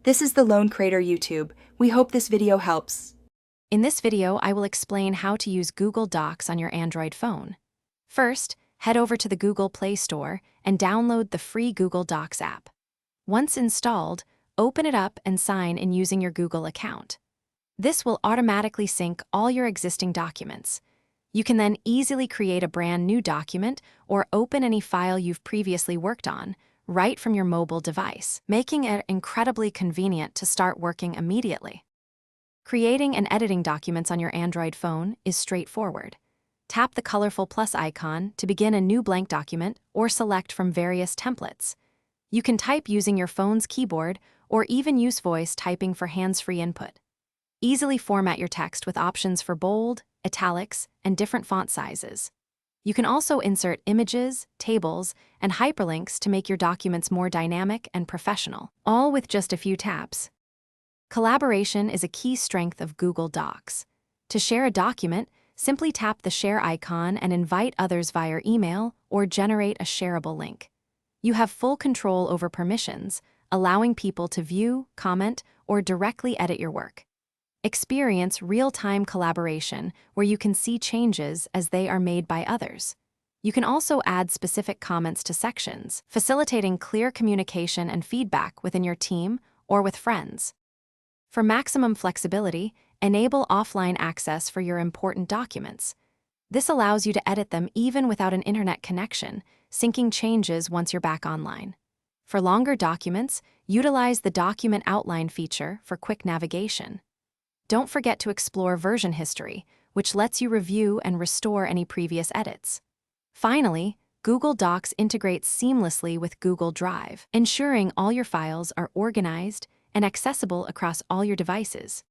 This is the Lone Creator YouTube. We hope this video helps. In this video, I will explain how to use Google Docs on your Android phone. First, head over to the Google Play Store and download the free Google Docs app. Once installed, open it up and sign in using your Google account. This will automatically sync all your existing documents. You can then easily create a brand new document or open any file you've previously worked on, right from your mobile device, making it incredibly convenient to start working immediately. Creating and editing documents on your Android phone is straightforward. Tap the colorful plus icon to begin a new blank document or select from various templates. You can type using your phone's keyboard or even use voice typing for hands-free input. Easily format your text with options for bold, italics, and different font sizes. You can also insert images, tables, and hyperlinks to make your documents more dynamic and professional, all with just a few taps. Collaboration is a key strength of Google Docs. To share a document, simply tap the share icon and invite others via email or generate a shareable link. You have full control over permissions, allowing people to view, comment, or directly edit your work. Experience real-time collaboration where you can see changes as they are made by others. You can also add specific comments to sections, facilitating clear communication and feedback within your team or with friends. For maximum flexibility, enable offline access for your important documents. This allows you to edit them even without an internet connection, syncing changes once you're back online. For longer documents, utilize the Document Outline feature for quick navigation. Don't forget to explore version history, which lets you review and restore any previous edits. Finally, Google Docs integrates seamlessly with Google Drive, ensuring all your files are organized and accessible across all your devices.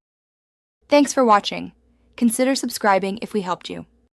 Thanks for watching. Consider subscribing if we helped you.